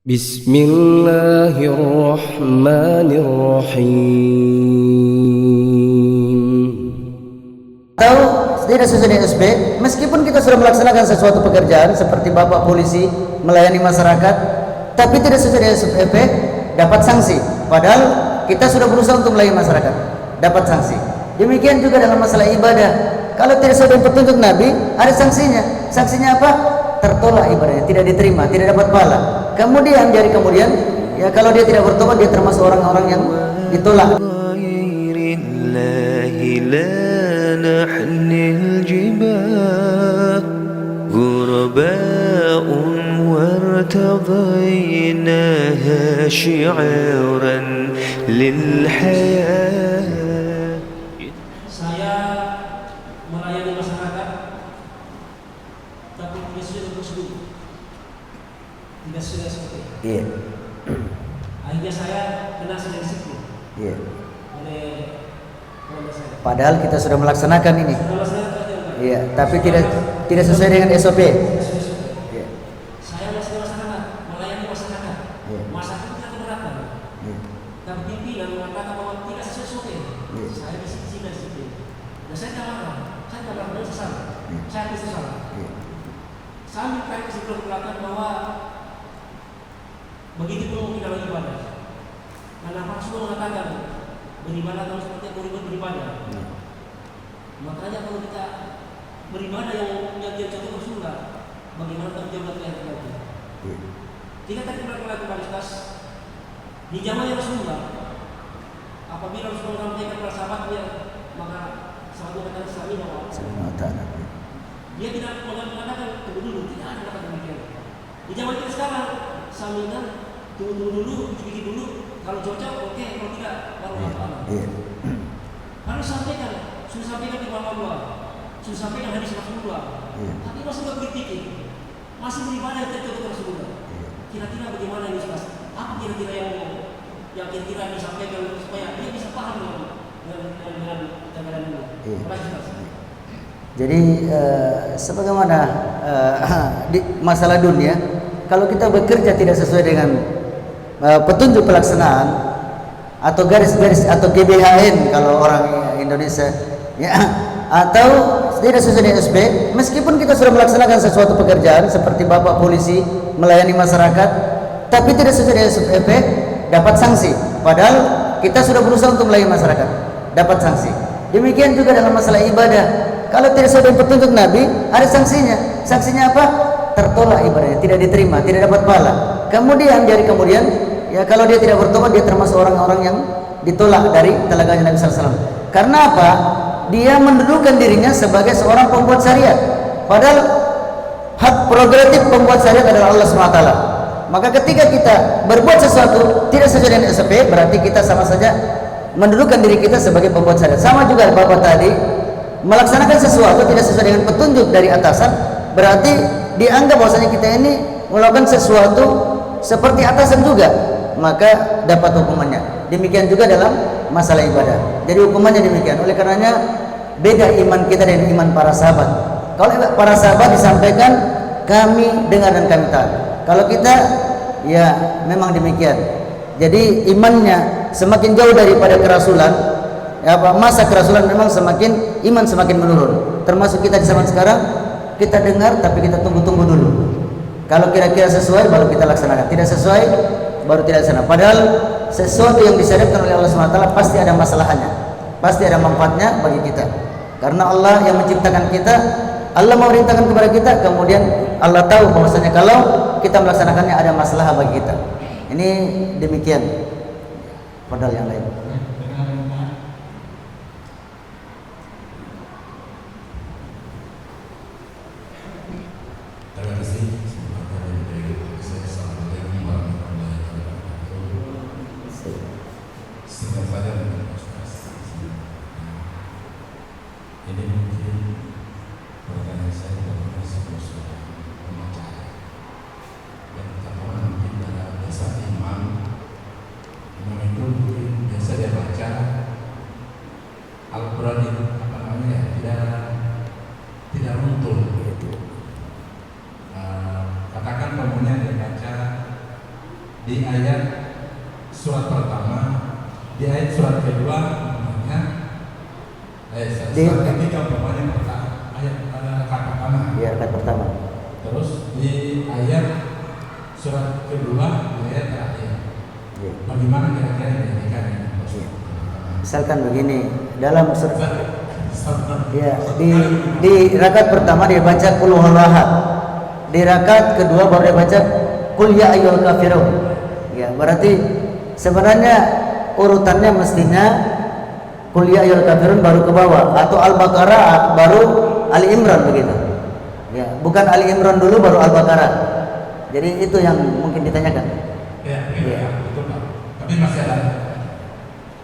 Bismillahirrahmanirrahim. Atau tidak sesuai dengan SOP, meskipun kita sudah melaksanakan sesuatu pekerjaan seperti bapak polisi melayani masyarakat, tapi tidak sesuai dengan SOP, dapat sanksi. Padahal kita sudah berusaha untuk melayani masyarakat, dapat sanksi. Demikian juga dalam masalah ibadah, kalau tidak sesuai dengan petunjuk Nabi, ada sanksinya. Sanksinya apa? Tertolak ibadahnya, tidak diterima, tidak dapat pahala. Kemudian ya kalau dia tidak bertobat, dia termasuk orang-orang yang ditolak. نحن الجبال غرباء وارتضيناها شعارا للحياة. Saya melayani masyarakat, tapi tidak sesuai dengan prosedur, tidak sesuai SOP. Iya. Akhirnya saya kena seleksi Iya. oleh komandan saya. Padahal kita sudah melaksanakan ini. Setelah saya kerja, Iya, tapi tidak sesuai dengan SOP. Iya. saya masih masyarakat, melayani masyarakat. Iya. Masyarakat tidak keberatan. Iya. Tapi pimpinan mengatakan bahwa tidak sesuai SOP. Iya. Saya di sini. Dan saya tak marah. Saya tak marah, salah. Iya. Saya bisa salah. Iya. Saya mencari kesimpulan ke belakang bahwa begitu pun mungkin dalam ibadah. Karena Rasul mengatakan beribadah kalau seperti beribadah. Makanya kalau kita beribadah yang contoh Rasulullah, bagaimana tanggung jawab kita nanti? Kita tadi melakukan kualitas di zamannya Rasulullah. Apabila Rasulullah menyampaikan kepada sahabatnya, maka sahabatnya kata Sami dia tidak mengatakan tunggu dulu, tidak ada kata demikian. Di zaman kita sekarang, Samina tunggu dulu, cuci dulu. Kalau cocok, oke. Kalau tidak, baru apa-apa. Harus sampaikan, sudah sampaikan di malam Allah, sudah sampaikan hadis Rasulullah. Tapi masih nggak kritik, masih beribadah yang tercontoh Rasulullah. Kira-kira bagaimana ini Mas? Apa kira-kira yang kira-kira disampaikan supaya dia bisa paham dengan catatan ini? Jadi sebagaimana di masalah dunia, kalau kita bekerja tidak sesuai dengan petunjuk pelaksanaan atau garis-garis atau GBHN kalau orang Indonesia, ya, atau tidak sesuai dengan SOP, meskipun kita sudah melaksanakan sesuatu pekerjaan seperti bapak polisi melayani masyarakat, tapi tidak sesuai dengan SOP, dapat sanksi. Padahal kita sudah berusaha untuk melayani masyarakat, dapat sanksi. Demikian juga dalam masalah ibadah, kalau tidak sesuai dengan petunjuk Nabi, ada sanksinya. Sanksinya apa? Tertolak ibadahnya, tidak diterima, tidak dapat pahala. Kemudian ya kalau dia tidak bertobat, dia termasuk orang-orang yang ditolak dari telaganya Nabi SAW. Karena apa? Dia mendudukan dirinya sebagai seorang pembuat syariat, padahal hak prerogatif pembuat syariat adalah Allah SWT. Maka ketika kita berbuat sesuatu tidak sesuai dengan SOP, berarti kita sama saja mendudukan diri kita sebagai pembuat syariat. Sama juga bapak tadi melaksanakan sesuatu tidak sesuai dengan petunjuk dari atasan, berarti dianggap bahwasanya kita ini melakukan sesuatu seperti atasan juga, maka dapat hukumannya. Demikian juga dalam masalah ibadah. Jadi hukumannya demikian. Oleh karenanya beda iman kita dengan iman para sahabat. Kalau para sahabat disampaikan kami dengar dan kami taat. Kalau kita ya memang demikian. Jadi imannya semakin jauh daripada kerasulan, ya, masa kerasulan memang iman semakin menurun. Termasuk kita di zaman sekarang, kita dengar tapi kita tunggu-tunggu dulu. Kalau kira-kira sesuai baru kita laksanakan, tidak sesuai baru tidak laksanakan. Padahal sesuatu yang disyariatkan oleh Allah SWT pasti ada masalahnya, pasti ada manfaatnya bagi kita. Karena Allah yang menciptakan kita, Allah memerintahkan kepada kita, kemudian Allah tahu bahwasanya kalau kita melaksanakannya ada masalah bagi kita. Ini demikian. Padahal yang lain. Terima kasih. Assalamualaikum warahmatullahi wabarakatuh. Singkat saja, ini mungkin pertanyaan saya kepada Mas sudah membaca. Yang pertama mungkin adalah dasar imam itu mungkin biasa dia di ayat surat pertama, di ayat surat kedua umpamanya surat ketiga umpamanya ayat rakaat pertama. Ya, rakaat pertama. Terus di ayat surat kedua di ayat terakhir. Ya. Bagaimana kira-kira yang diinginkan ini? Misalkan begini, dalam surat ya, di rakaat pertama dia baca qul huwallahu ahad. Di rakaat kedua baru dia baca qul ya ayyuhal kafirun. Ya, berarti sebenarnya urutannya mestinya qul ya ayyuhal kafirun baru ke bawah, atau Al-Baqarah baru Ali Imran begitu. Ya, bukan Ali Imran dulu baru Al-Baqarah. Jadi itu yang mungkin ditanyakan. Ya, betul Pak. Tapi masih ada.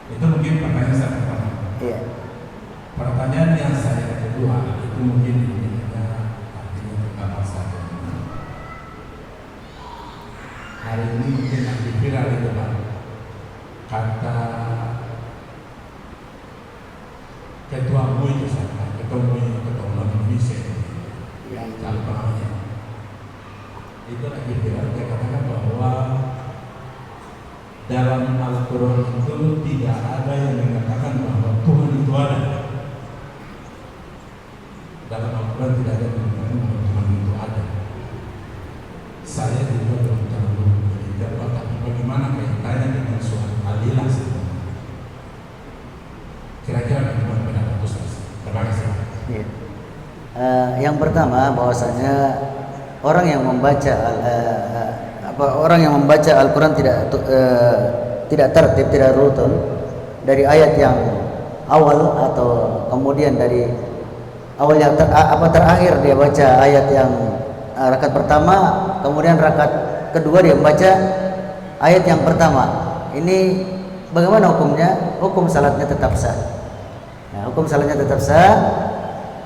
Itu mungkin pertanyaan saya pertama. Iya. Pertanyaan yang saya kedua itu mungkin artinya tentang masalah hari ini mungkin lagi viral itu Pak, kata ketua MUI itu saya, ketua ulama Indonesia kalau pahamnya itu lagi viral, dia katakan bahwa dalam Al-Quran itu tidak ada yang mengatakan bahwa Tuhan itu ada. Dalam Al-Quran tidak ada yang mengatakan bahwa Tuhan itu ada. Saya juga belum terlalu meneliti, tapi bagaimana kaitannya dengan surat Al-Ilah sebenarnya? Kira-kira bagaimana pendapat Ustaz? Terima kasih. Ya. Yang pertama bahwasanya orang yang membaca orang yang membaca Al-Quran tidak tertib, tidak rutun dari ayat yang awal atau kemudian dari awal yang terakhir dia baca ayat yang rakaat pertama, kemudian rakaat kedua dia membaca ayat yang pertama. Ini bagaimana hukumnya? Hukum salatnya tetap sah. Nah, hukum salatnya tetap sah.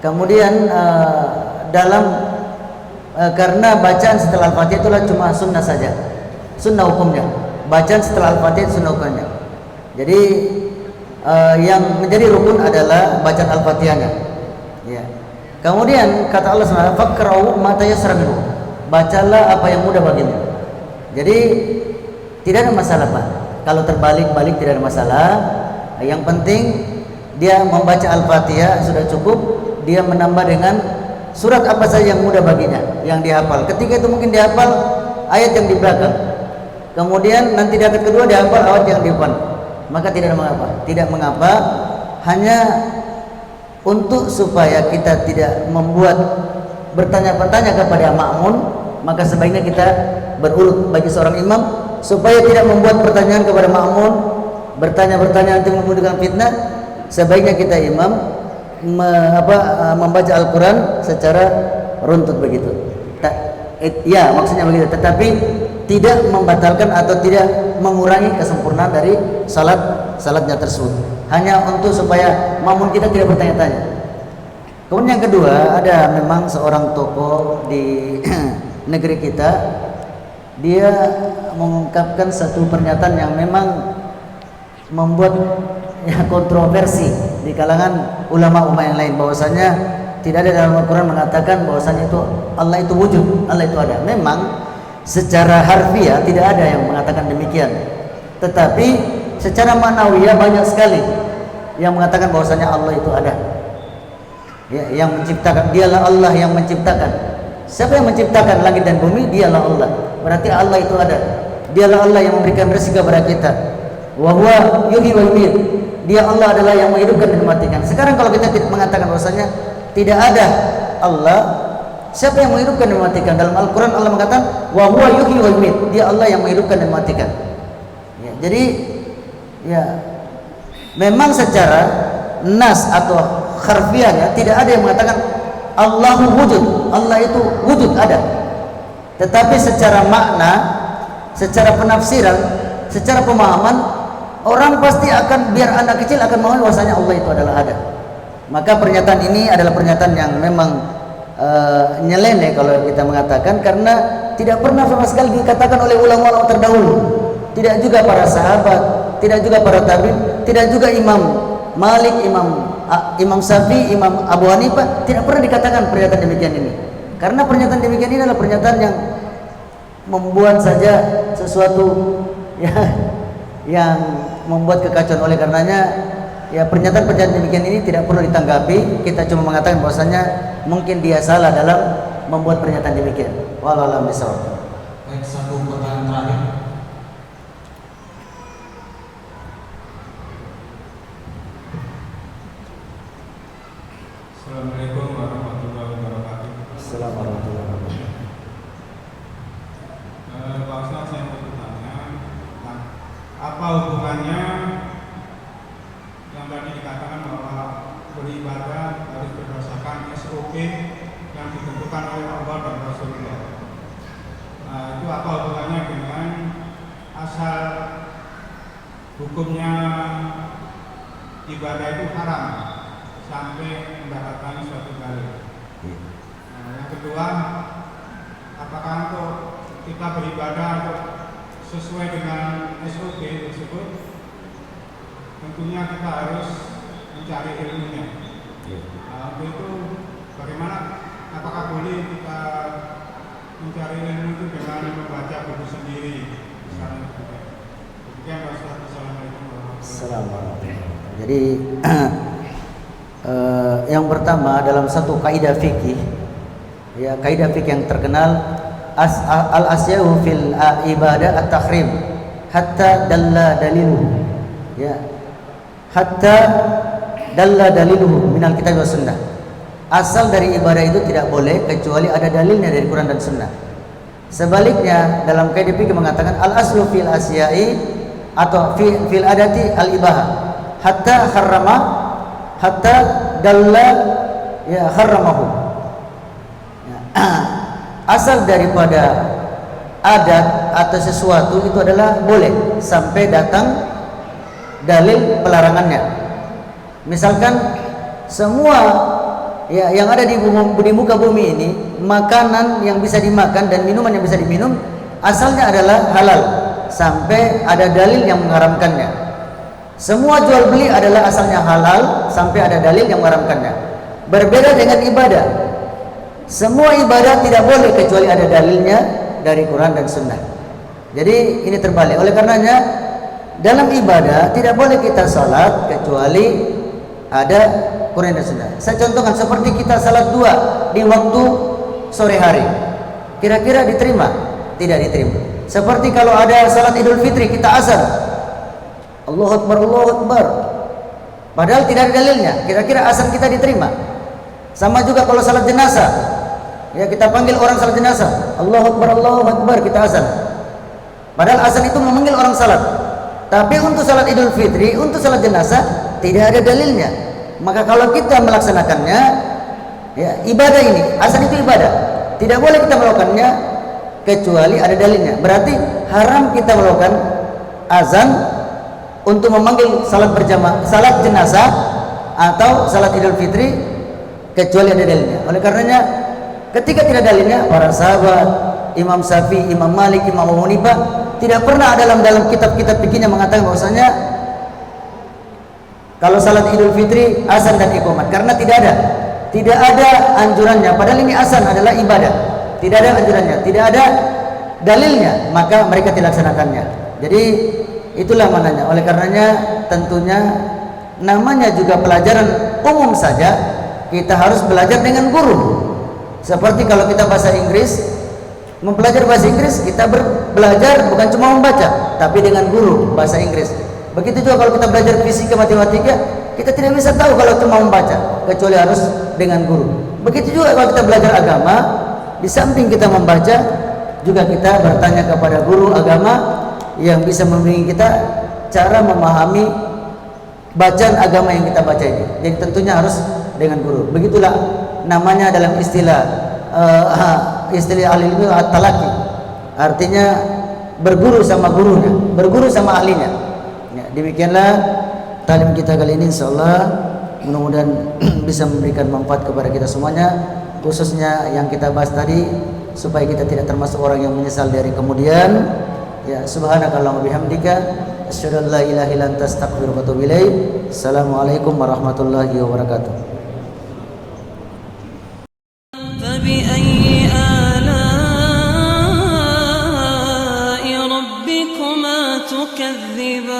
Kemudian karena bacaan setelah Al-Fatihah itulah cuma sunnah saja, sunnah hukumnya. Bacaan setelah Al-Fatihah sunnah hukumnya. Jadi yang menjadi rukun adalah bacaan Al-Fatihahnya. Ya. Kemudian kata Allah SWT, "Faqra'u ma tayassara minhu." Bacalah apa yang mudah bagimu. Jadi tidak ada masalah Pak. Kalau terbalik-balik tidak ada masalah. Yang penting dia membaca Al-Fatihah sudah cukup. Dia menambah dengan surat apa saja yang mudah baginya, yang dihafal. Ketika itu mungkin dihafal ayat yang di belakang. Kemudian nanti di ayat kedua dihafal ayat yang di depan. Maka tidak mengapa. Tidak mengapa. Hanya untuk supaya kita tidak membuat bertanya-tanya kepada makmun, maka sebaiknya kita berurut bagi seorang imam supaya tidak membuat pertanyaan kepada makmun, bertanya-bertanya nanti memudahkan fitnah. Sebaiknya kita imam membaca Al-Quran secara runtut begitu. Ya, maksudnya begitu. Tetapi tidak membatalkan atau tidak mengurangi kesempurnaan dari salatnya tersebut. Hanya untuk supaya makmum kita tidak bertanya-tanya. Kemudian yang kedua, ada memang seorang tokoh di negeri kita, dia mengungkapkan satu pernyataan yang memang membuat kontroversi di kalangan ulama-ulama yang lain, bahwasanya tidak ada dalam Al-Quran mengatakan bahwasanya itu Allah itu wujud, Allah itu ada. Memang secara harfiah tidak ada yang mengatakan demikian, tetapi secara ma'nawiyah banyak sekali yang mengatakan bahwasanya Allah itu ada. Ya, yang menciptakan, dialah Allah yang menciptakan. Siapa yang menciptakan langit dan bumi? Dialah Allah. Berarti Allah itu ada. Dialah Allah yang memberikan rezeki kepada kita. Wa huwa yuhyi wa yumiit. Dia Allah adalah yang menghidupkan dan mematikan. Sekarang kalau kita mengatakan bahwasanya tidak ada Allah, siapa yang menghidupkan dan mematikan? Dalam Al-Quran Allah mengatakan wa huwa yuhyi wa yumiit. Dia Allah yang menghidupkan dan mematikan. Ya, jadi ya memang secara nas atau harfiahnya tidak ada yang mengatakan Allahu wujud. Allah itu wujud, ada. Tetapi secara makna, secara penafsiran, secara pemahaman, orang pasti akan, biar anak kecil akan memahami bahwasanya Allah itu adalah ada. Maka pernyataan ini adalah pernyataan yang memang nyeleneh kalau kita mengatakan, karena tidak pernah sama sekali dikatakan oleh ulama-ulama terdahulu. Tidak juga para sahabat, tidak juga para tabi'in, tidak juga Imam Malik, Imam Syafi'i, Imam Abu Hanifah, tidak pernah dikatakan pernyataan demikian ini. Karena pernyataan demikian ini adalah pernyataan yang membuat saja sesuatu ya yang membuat kekacauan. Oleh karenanya ya pernyataan-pernyataan demikian ini tidak perlu ditanggapi. Kita cuma mengatakan bahwasanya mungkin dia salah dalam membuat pernyataan demikian. Wallahu a'lam bishawab. Baik, satu pertanyaan terakhir. Assalamualaikum warahmatullahi wabarakatuh. Assalamualaikum warahmatullahi wabarakatuh. Pak Ustaz, saya mau bertanya, apa hubungannya yang tadi dikatakan bahwa beribadah harus berdasarkan SOP yang ditentukan oleh Allah dan Rasulullah? Itu apa hubungannya dengan asal hukumnya ibadah itu haram sampai mendapatkan suatu dalil? Yang kedua, apakah untuk kita beribadah untuk sesuai dengan SOP tersebut, tentunya kita harus mencari ilmunya. Untuk itu bagaimana? Apakah boleh kita mencari ilmu itu dengan membaca buku sendiri? Misalnya demikian, Pak Ustaz. Assalamualaikum warahmatullahi wabarakatuh. Jadi yang pertama dalam satu kaidah fikih, ya kaidah fikih yang terkenal, al asyahu fil ibadah at-tahrim hatta dalla daliluhu, ya hatta dalla daliluhu minal kitab wa sunnah. Asal dari ibadah itu tidak boleh kecuali ada dalilnya dari Quran dan Sunnah. Sebaliknya dalam kaidah fikih mengatakan al aslu fil asyai atau fil adati al ibahah hatta harrama hatta dalla ya harramahu. Ya. Asal daripada adat atau sesuatu itu adalah boleh sampai datang dalil pelarangannya. Misalkan semua ya yang ada di muka bumi ini, makanan yang bisa dimakan dan minuman yang bisa diminum asalnya adalah halal sampai ada dalil yang mengharamkannya. Semua jual beli adalah asalnya halal sampai ada dalil yang mengharamkannya. Berbeda dengan ibadah. Semua ibadah tidak boleh kecuali ada dalilnya dari Quran dan Sunnah. Jadi ini terbalik. Oleh karenanya dalam ibadah tidak boleh kita salat kecuali ada Quran dan Sunnah. Saya contohkan seperti kita salat dua di waktu sore hari. Kira-kira diterima? Tidak diterima. Seperti kalau ada salat Idul Fitri kita azan, Allahu Akbar, Allahu Akbar, padahal tidak ada dalilnya. Kira-kira azan kita diterima? Sama juga kalau salat jenazah, ya kita panggil orang salat jenazah, Allahu Akbar, kita azan, padahal azan itu memanggil orang salat. Tapi untuk salat Idul Fitri, untuk salat jenazah tidak ada dalilnya. Maka kalau kita melaksanakannya, ya ibadah ini, azan itu ibadah, tidak boleh kita melakukannya kecuali ada dalilnya. Berarti haram kita melakukan azan untuk memanggil salat berjamaah, salat jenazah atau salat Idul Fitri kecuali ada dalilnya. Oleh karenanya ketika tidak dalilnya, para sahabat, Imam Syafi'i, Imam Malik, Imam Abu Hanifah tidak pernah dalam kitab-kitab fikihnya mengatakan bahwasanya kalau salat Idul Fitri azan dan iqamat, karena tidak ada anjurannya. Padahal ini azan adalah ibadah, tidak ada anjurannya, tidak ada dalilnya, maka mereka dilaksanakannya. Jadi itulah mananya. Oleh karenanya tentunya namanya juga pelajaran umum saja, kita harus belajar dengan guru. Seperti kalau kita bahasa Inggris, mempelajari bahasa Inggris, kita belajar bukan cuma membaca, tapi dengan guru bahasa Inggris. Begitu juga kalau kita belajar fisika, matematika, kita tidak bisa tahu kalau cuma membaca, kecuali harus dengan guru. Begitu juga kalau kita belajar agama, di samping kita membaca, juga kita bertanya kepada guru agama yang bisa membimbing kita cara memahami bacaan agama yang kita baca ini. Jadi tentunya harus dengan guru. Begitulah namanya dalam istilah ahli ilmu at-talaqi. Artinya berguru sama gurunya, berguru sama ahlinya. Ya, demikianlah talim kita kali ini, insyaallah mudah-mudahan bisa memberikan manfaat kepada kita semuanya, khususnya yang kita bahas tadi, supaya kita tidak termasuk orang yang menyesal dari kemudian. Ya, subhanakallahumma bihamdika asyhadu an la ilaha illa anta astaghfiruka wa atubu ilaik. Assalamualaikum warahmatullahi wabarakatuh. فبأي آلاء ربكما تكذبان